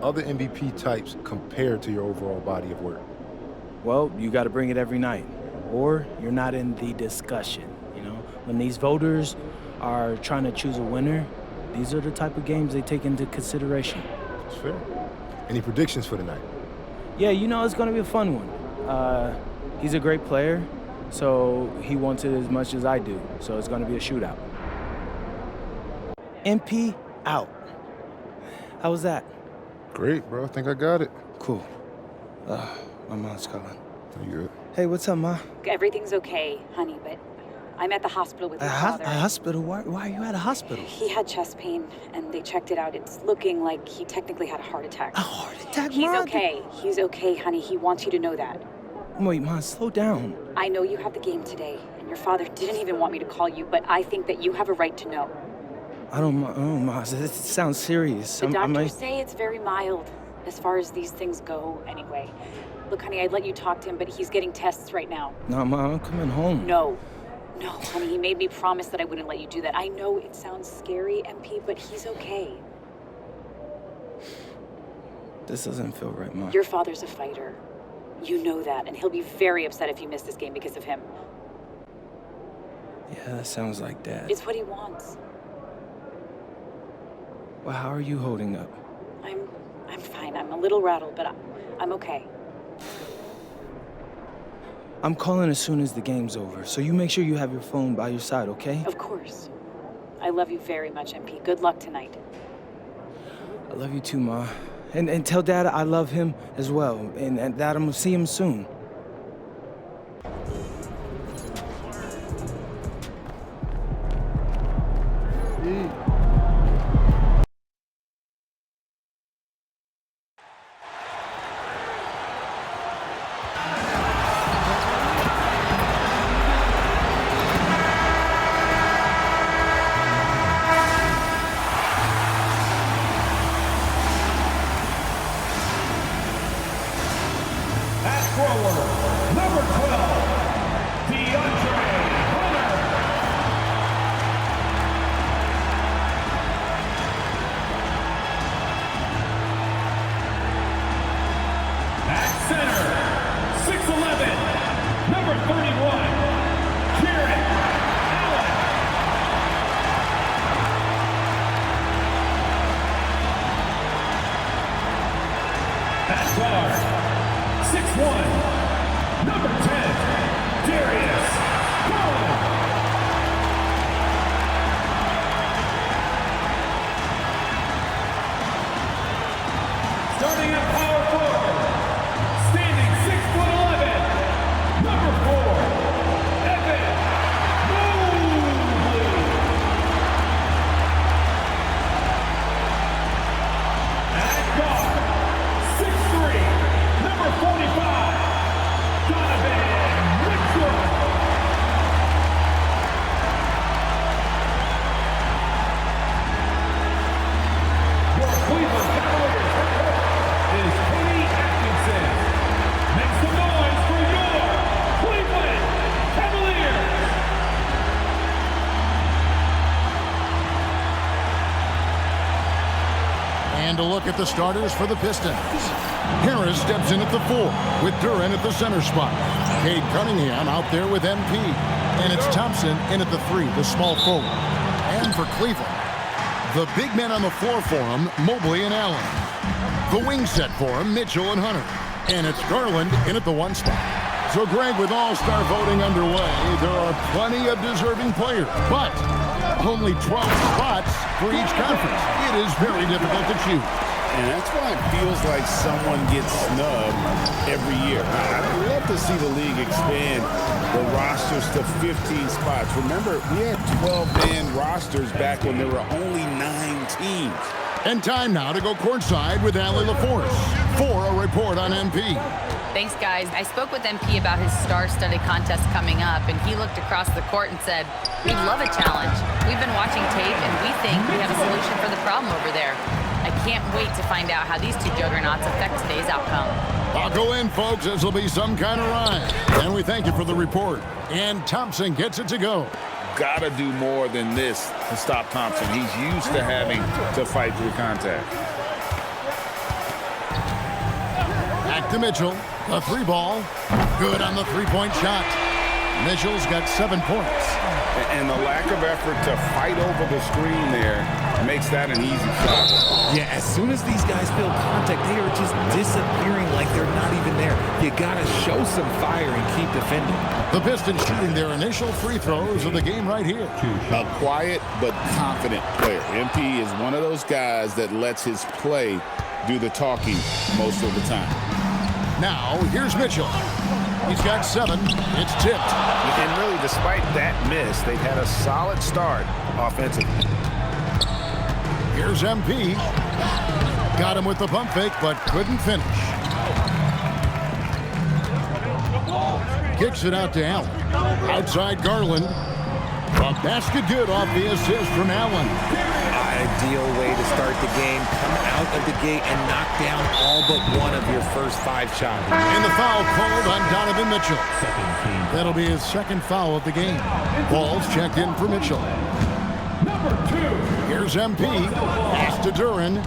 other MVP types compare to your overall body of work? Well, you got to bring it every night, or you're not in the discussion, you know? When these voters are trying to choose a winner, these are the type of games they take into consideration. That's fair. Any predictions for tonight? Yeah, you know, it's going to be a fun one. He's a great player, so he wants it as much as I do, so it's going to be a shootout. MP out. How was that? Great, bro. I think I got it. Cool. My mom's calling. You good? Hey, what's up, Ma? Everything's okay, honey, but I'm at the hospital with your father. A hospital? Why are you at a hospital? He had chest pain, and they checked it out. It's looking like he technically had a heart attack. A heart attack, He's Ma? okay. He's okay, honey. He wants you to know that. Wait, Ma, slow down. I know you have the game today, and your father didn't even want me to call you, but I think that you have a right to know. I don't, Ma, this sounds serious. The doctors say it's very mild, as far as these things go, anyway. Look, honey, I'd let you talk to him, but he's getting tests right now. No, Ma, I'm coming home. No, honey, he made me promise that I wouldn't let you do that. I know it sounds scary, MP, but he's okay. This doesn't feel right, Ma. Your father's a fighter. You know that, and he'll be very upset if you miss this game because of him. Yeah, that sounds like Dad. It's what he wants. Well, how are you holding up? I'm fine. I'm a little rattled, but I'm okay. I'm calling as soon as the game's over, so you make sure you have your phone by your side, okay? Of course. I love you very much, MP. Good luck tonight. I love you too, Ma. And tell Dad I love him as well, and that I'm gonna see him soon. And a look at the starters for the Pistons. Harris steps in at the 4, with Duran at the center spot. Cade Cunningham out there with MP. And it's Thompson in at the 3, the small forward. And for Cleveland, the big men on the floor for him, Mobley and Allen. The wing set for him, Mitchell and Hunter. And it's Garland in at the 1 spot. So, Greg, with All-Star voting underway, there are plenty of deserving players, but only 12 spots for each conference. It is very difficult to choose. And that's why it feels like someone gets snubbed every year. I'd love to see the league expand the rosters to 15 spots. Remember, we had 12-man rosters back when there were only 9 teams. And time now to go courtside with Allie LaForce for a report on MP. Thanks, guys. I spoke with MP about his star-studded contest coming up, and he looked across the court and said, "We'd love a challenge. We've been watching tape, and we think we have a solution for the problem over there." I can't wait to find out how these two juggernauts affect today's outcome. Buckle in, folks. This will be some kind of ride. And we thank you for the report. And Thompson gets it to go. Gotta do more than this to stop Thompson. He's used to having to fight through contact. Back to Mitchell. The three ball. Good on the three-point shot. Mitchell's got 7 points. And the lack of effort to fight over the screen there makes that an easy shot. Yeah, as soon as these guys feel contact, they are just disappearing like they're not even there. You got to show some fire and keep defending. The Pistons shooting their initial free throws of the game right here. A quiet but confident player. MP is one of those guys that lets his play do the talking most of the time. Now, here's Mitchell. He's got 7. It's tipped. And really, despite that miss, they've had a solid start offensively. Here's MP. Got him with the pump fake, but couldn't finish. Kicks it out to Allen. Outside Garland. A basket good off the assist from Allen. Ideal way to start the game. Come out of the gate and knock down all but one of your first 5 shots. And the foul called on Donovan Mitchell. That'll be his second foul of the game. Ball's checked in for Mitchell. Here's MP. Pass to Duran.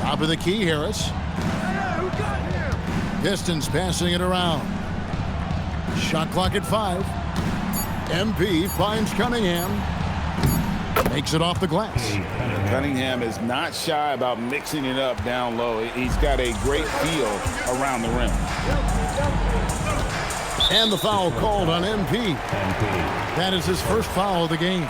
Top of the key, Harris. Pistons passing it around. Shot clock at 5. MP finds Cunningham. Makes it off the glass. Cunningham is not shy about mixing it up down low. He's got a great feel around the rim. And the foul called on MP. That is his first foul of the game.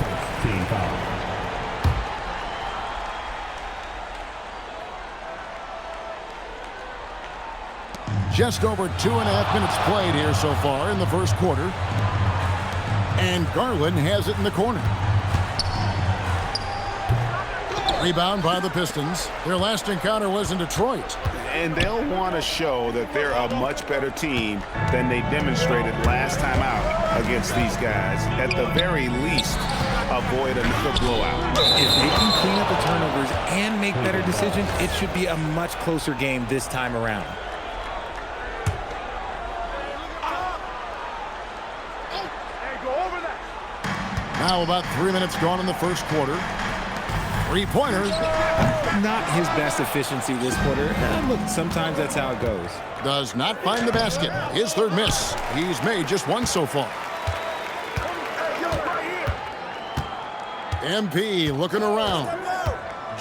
Just over 2.5 minutes played here so far in the first quarter. And Garland has it in the corner. Rebound by the Pistons. Their last encounter was in Detroit. And they'll want to show that they're a much better team than they demonstrated last time out against these guys. At the very least, avoid another blowout. If they can clean up the turnovers and make better decisions, it should be a much closer game this time around. Now about 3 minutes gone in the first quarter. Three-pointer. Not his best efficiency this quarter. And look, sometimes that's how it goes. Does not find the basket. His third miss. He's made just one so far. MP looking around.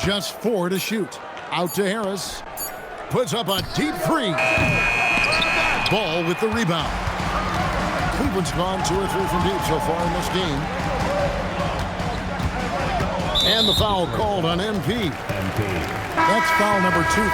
Just 4 to shoot. Out to Harris. Puts up a deep 3. Ball with the rebound. Cleveland's gone 2 or 3 from deep so far in this game. And the foul called on MP. That's foul number 2.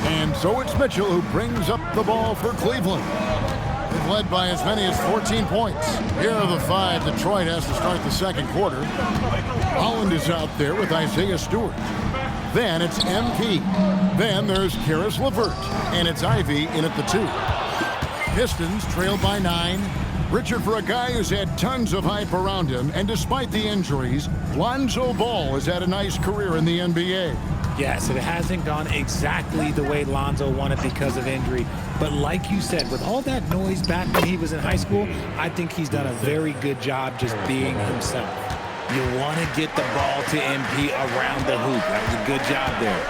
And so it's Mitchell who brings up the ball for Cleveland. They've led by as many as 14 points. Here are the 5 Detroit has to start the second quarter. Holland is out there with Isaiah Stewart. Then it's MP. Then there's Karis LeVert. And it's Ivy in at the 2. Pistons trailed by 9. Richard, for a guy who's had tons of hype around him, and despite the injuries, Lonzo Ball has had a nice career in the NBA. Yes, it hasn't gone exactly the way Lonzo wanted because of injury. But like you said, with all that noise back when he was in high school, I think he's done a very good job just being himself. You want to get the ball to MP around the hoop. That was a good job there.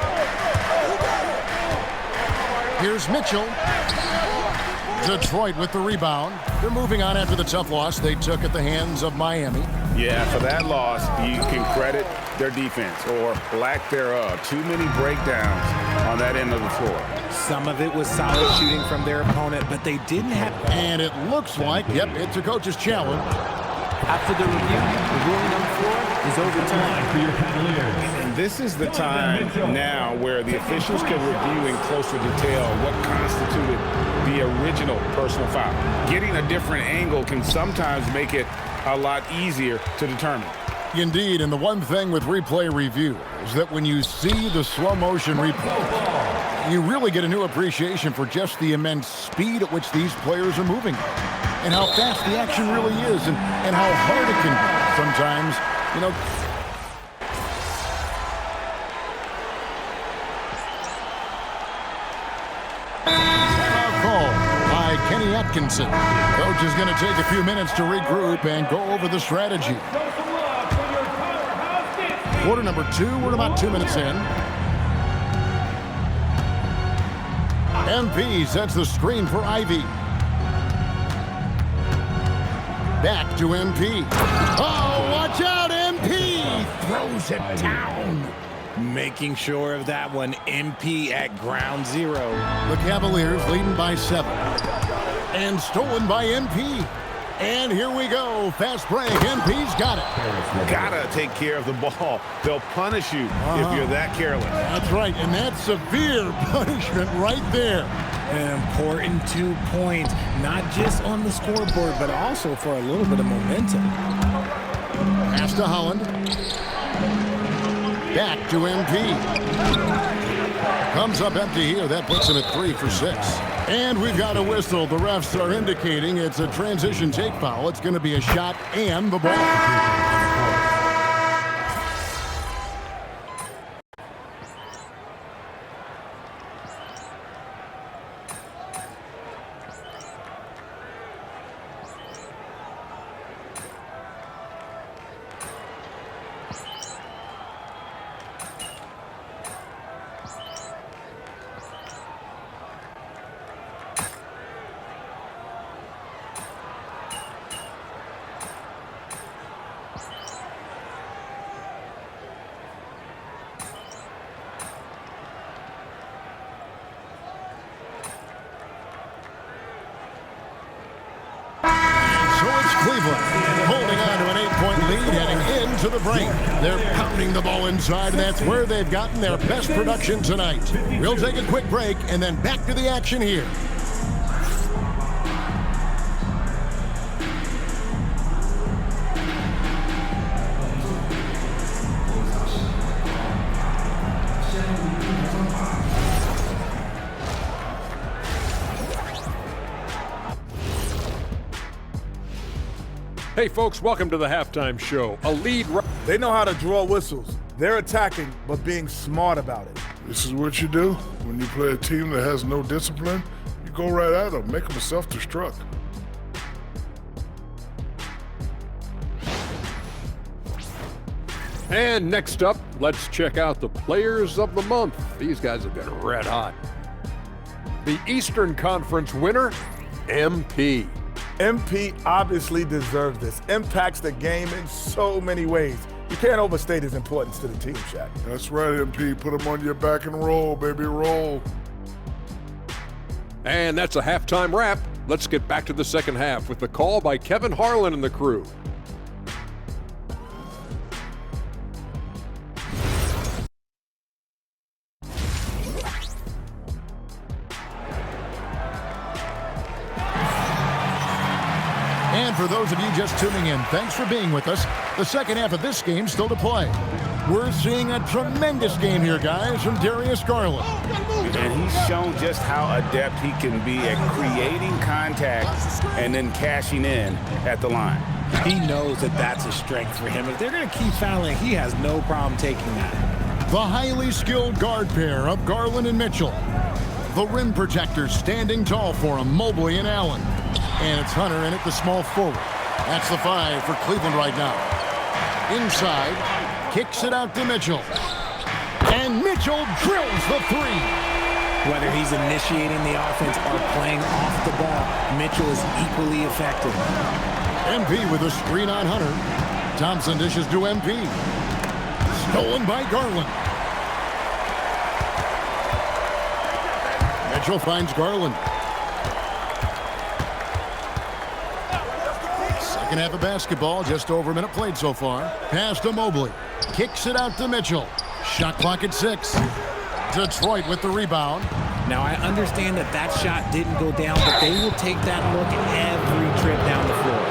Here's Mitchell. Detroit with the rebound. They're moving on after the tough loss they took at the hands of Miami. Yeah, for that loss, you can credit their defense, or lack thereof. Too many breakdowns on that end of the floor. Some of it was solid shooting from their opponent, but they didn't have... And it looks like, yep, it's a coach's challenge. After the review, the ruling on the floor is overturned. And this is the time now where the officials can review in closer detail what constituted the original personal foul. Getting a different angle can sometimes make it a lot easier to determine. Indeed, and the one thing with replay review is that when you see the slow motion replay, you really get a new appreciation for just the immense speed at which these players are moving and how fast the action really is and how hard it can be sometimes, you know. Call by Kenny Atkinson. Coach is going to take a few minutes to regroup and go over the strategy. Quarter number 2, we're about 2 minutes in. MP sets the screen for Ivy. Back to MP. Oh, watch out, MP! Throws it down. Making sure of that one. MP at ground zero. The Cavaliers leading by 7. And stolen by MP. And here we go. Fast break. MP's got it. Gotta take care of the ball. They'll punish you if you're that careless. That's right, and that's severe punishment right there. An important 2 points, not just on the scoreboard, but also for a little bit of momentum. Pass to Holland. Back to MP. Comes up empty here. That puts him at 3 for 6. And we've got a whistle. The refs are indicating it's a transition take foul. It's going to be a shot and the ball. Cleveland holding on to an 8-point lead heading into the break. They're pounding the ball inside, and that's where they've gotten their best production tonight. We'll take a quick break and then back to the action here. Hey folks, welcome to the halftime show. A lead. They know how to draw whistles. They're attacking, but being smart about it. This is what you do when you play a team that has no discipline. You go right at them, make them self-destruct. And next up, let's check out the players of the month. These guys have been red hot. The Eastern Conference winner, MP. MP obviously deserves this. Impacts the game in so many ways. You can't overstate his importance to the team, Shaq. That's right, MP. Put him on your back and roll, baby, roll. And that's a halftime wrap. Let's get back to the second half with the call by Kevin Harlan and the crew. And for those of you just tuning in, thanks for being with us. The second half of this game still to play. We're seeing a tremendous game here, guys, from Darius Garland. And he's shown just how adept he can be at creating contact and then cashing in at the line. He knows that that's a strength for him. If they're going to keep fouling, he has no problem taking that. The highly skilled guard pair of Garland and Mitchell. The rim protectors standing tall for him, Mobley and Allen. And it's Hunter in at the small forward. That's the 5 for Cleveland right now. Inside, kicks it out to Mitchell. And Mitchell drills the 3. Whether he's initiating the offense or playing off the ball, Mitchell is equally effective. MP with a screen on Hunter. Thompson dishes to MP. Stolen by Garland. Mitchell finds Garland. Second half of basketball, just over a minute played so far. Pass to Mobley. Kicks it out to Mitchell. Shot clock at 6. Detroit with the rebound. Now, I understand that that shot didn't go down, but they will take that look every trip down the floor.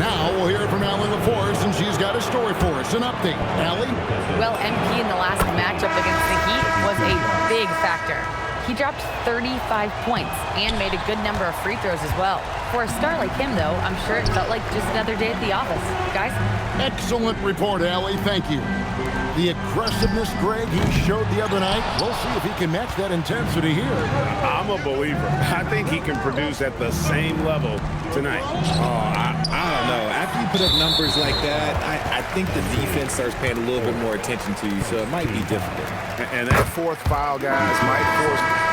Now we'll hear from Allie LaForce, and she's got a story for us. An update. Allie? Well, MP in the last matchup against the Heat was a big factor. He dropped 35 points and made a good number of free throws as well. For a star like him, though, I'm sure it felt like just another day at the office. Guys? Excellent report, Allie. Thank you. The aggressiveness, Greg, he showed the other night. We'll see if he can match that intensity here. I'm a believer. I think he can produce at the same level tonight. I don't know. After you put up numbers like that, I think the defense starts paying a little bit more attention to you, so it might be difficult. And that fourth foul, guys, might force...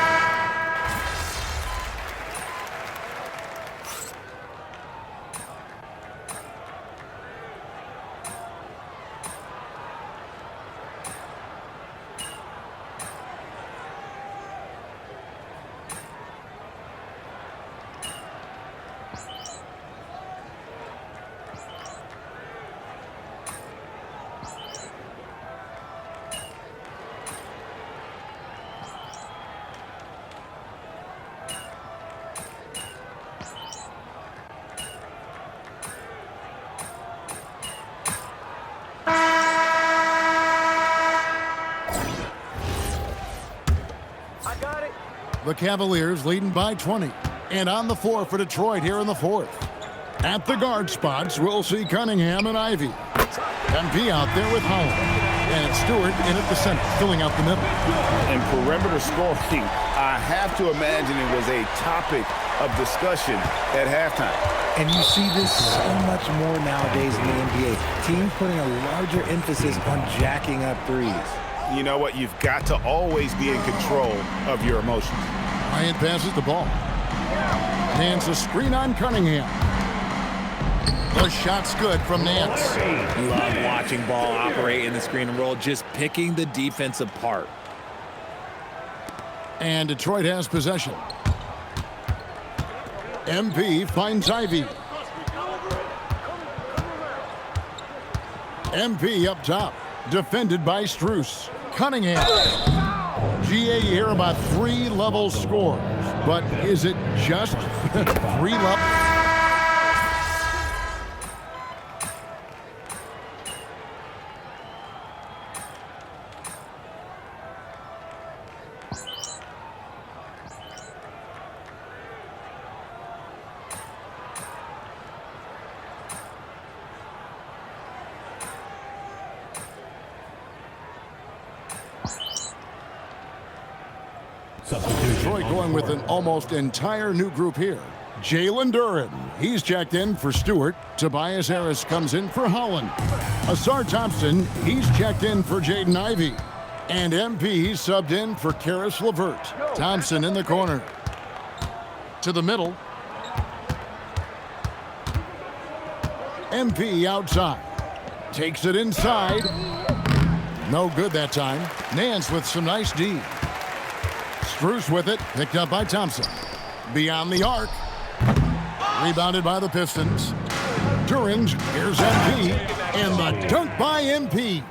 The Cavaliers leading by 20. And on the floor for Detroit here in the fourth. At the guard spots, we'll see Cunningham and Ivy. MP out there with Holland. And Stewart in at the center, filling out the middle. And perimeter scoring, I have to imagine it was a topic of discussion at halftime. And you see this so much more nowadays in the NBA. Teams putting a larger emphasis on jacking up threes. You know what? You've got to always be in control of your emotions. Bryant passes the ball. Nance a screen on Cunningham. The shot's good from Nance. Love watching ball operate in the screen and roll, just picking the defense apart. And Detroit has possession. MP finds Ivy. MP up top. Defended by Strus. Cunningham. GA here about 3 level scores. But is it just 3 levels? Detroit going with an almost entire new group here. Jalen Duren, he's checked in for Stewart. Tobias Harris comes in for Holland. Asar Thompson, he's checked in for Jaden Ivey. And MP subbed in for Karis LeVert. Thompson in the corner. To the middle. MP outside. Takes it inside. No good that time. Nance with some nice D. Strus with it, picked up by Thompson. Beyond the arc. Rebounded by the Pistons. Duren's, here's MP, and the dunk by MP.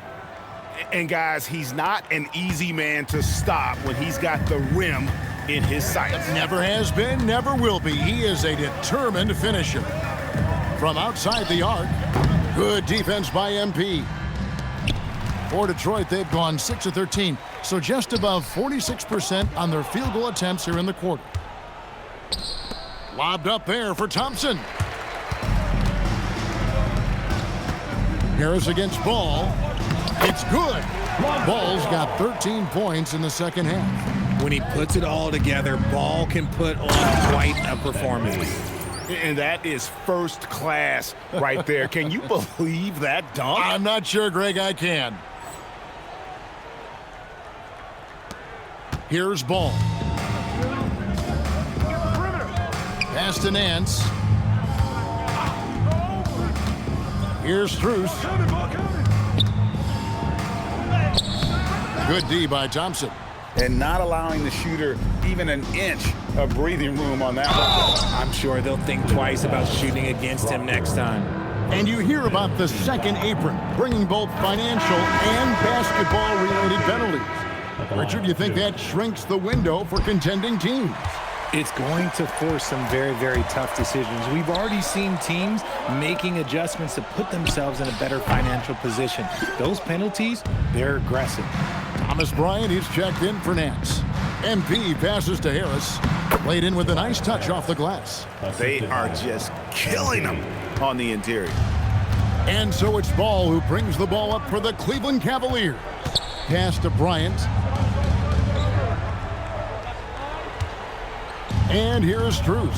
And guys, he's not an easy man to stop when he's got the rim in his sights. Never has been, never will be. He is a determined finisher. From outside the arc, good defense by MP. For Detroit, they've gone 6 of 13, so just above 46% on their field goal attempts here in the quarter. Lobbed up there for Thompson. Harris against Ball. It's good. Ball's got 13 points in the second half. When he puts it all together, Ball can put on quite a performance. And that is first class right there. Can you believe that dunk? I'm not sure, Greg, I can. Here's Ball. Pass to Nance. Here's Strus. Good D by Thompson. And not allowing the shooter even an inch of breathing room on that one. I'm sure they'll think twice about shooting against him next time. And you hear about the second apron, bringing both financial and basketball-related penalties. Richard, you think that shrinks the window for contending teams? It's going to force some very, very tough decisions. We've already seen teams making adjustments to put themselves in a better financial position. Those penalties, they're aggressive. Thomas Bryant, he's checked in for Nance. MP passes to Harris. Played in with a nice touch off the glass. They are just killing them on the interior. And so it's Ball who brings the ball up for the Cleveland Cavaliers. Pass to Bryant. And here is Strus.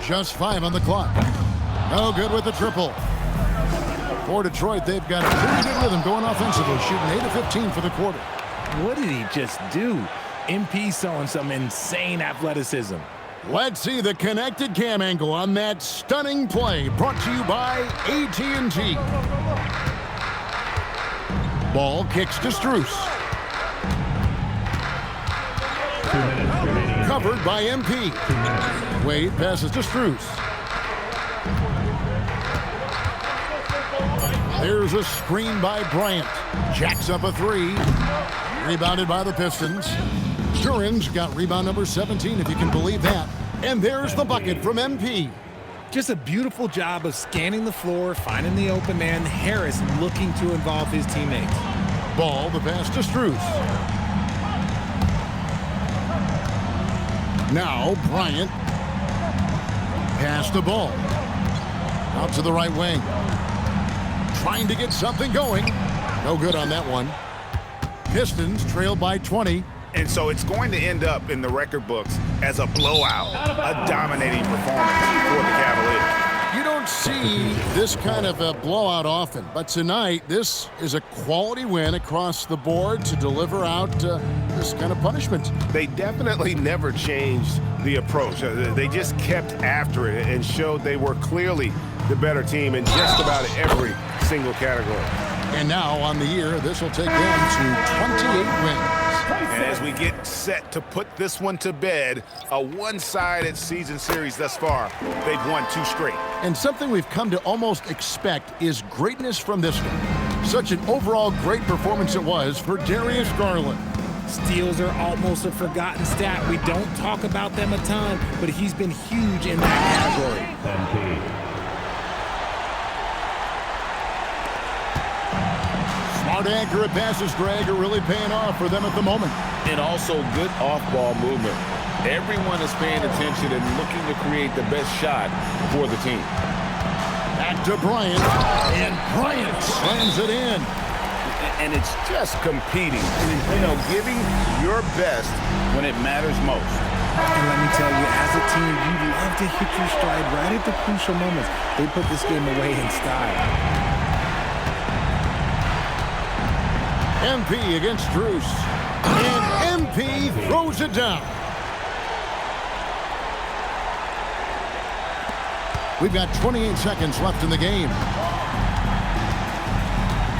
Just 5 on the clock. No good with the triple. For Detroit, they've got a pretty good rhythm going offensively, shooting 8 of 15 for the quarter. What did he just do? MP showing some insane athleticism. Let's see the connected cam angle on that stunning play, brought to you by AT&T. Ball kicks to Strus. Covered by MP. Wade passes to Strus. There's a screen by Bryant. Jacks up a 3. Rebounded by the Pistons. Duran's got rebound number 17, if you can believe that. And there's the bucket from MP. Just a beautiful job of scanning the floor, finding the open man. Harris looking to involve his teammates. Ball, the pass to Strus. Now Bryant. Pass the ball. Out to the right wing. Trying to get something going. No good on that one. Pistons trail by 20. And so it's going to end up in the record books as a blowout, a dominating performance for the Cavaliers. You don't see this kind of a blowout often, but tonight this is a quality win across the board to deliver out this kind of punishment. They definitely never changed the approach. They just kept after it and showed they were clearly the better team in just about every single category. And now on the year, this will take them to 28 wins. And as we get set to put this one to bed, a one-sided season series thus far, they've won 2 straight. And something we've come to almost expect is greatness from this one. Such an overall great performance it was for Darius Garland. Steals are almost a forgotten stat. We don't talk about them a ton, but he's been huge in that category. Smart, accurate passes, Greg, are really paying off for them at the moment. And also good off-ball movement. Everyone is paying attention and looking to create the best shot for the team. Back to Bryant, and Bryant slams it in. And it's just competing, giving your best when it matters most. And let me tell you, as a team, you love to hit your stride right at the crucial moments. They put this game away in style. MP against Strus. And MP throws it down. We've got 28 seconds left in the game.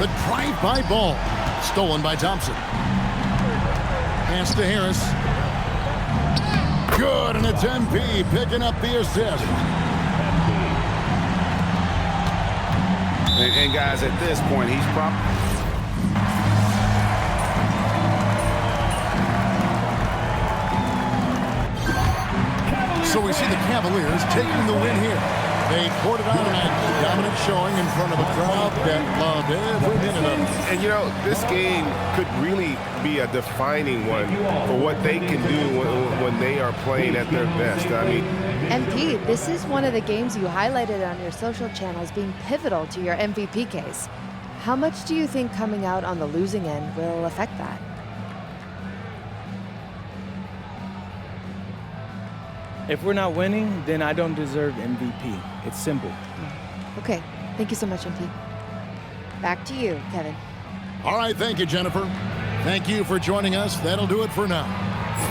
The drive-by ball. Stolen by Thompson. Pass to Harris. Good, and it's MP picking up the assist. And guys, at this point, he's probably... So we see the Cavaliers taking the win here. They poured it on a dominant showing in front of a crowd that loved every minute of it. And this game could really be a defining one for what they can do when they are playing at their best. I mean, MP, this is one of the games you highlighted on your social channels being pivotal to your MVP case. How much do you think coming out on the losing end will affect that? If we're not winning, then I don't deserve MVP. It's simple. Okay. Thank you so much, MP. Back to you, Kevin. All right. Thank you, Jennifer. Thank you for joining us. That'll do it for now.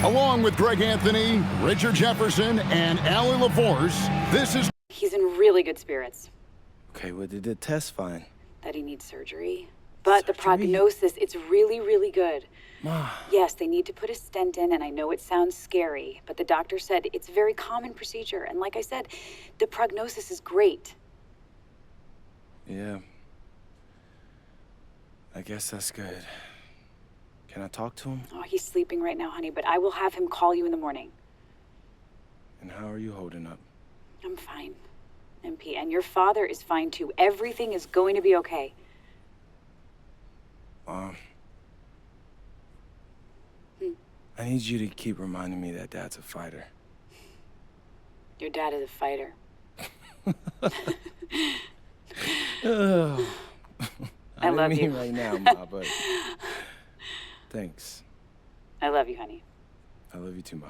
Along with Greg Anthony, Richard Jefferson, and Allie LaForce, this is... He's in really good spirits. Okay, what did the test find? That he needs surgery. But the prognosis, it's really, really good. Ma. Yes, they need to put a stent in, and I know it sounds scary, but the doctor said it's a very common procedure. And like I said, the prognosis is great. Yeah. I guess that's good. Can I talk to him? Oh, he's sleeping right now, honey, but I will have him call you in the morning. And how are you holding up? I'm fine, MP, and your father is fine too. Everything is going to be okay. I need you to keep reminding me that Dad's a fighter. Your dad is a fighter. I love mean you. right now, Ma, but thanks. I love you, honey. I love you too, Ma.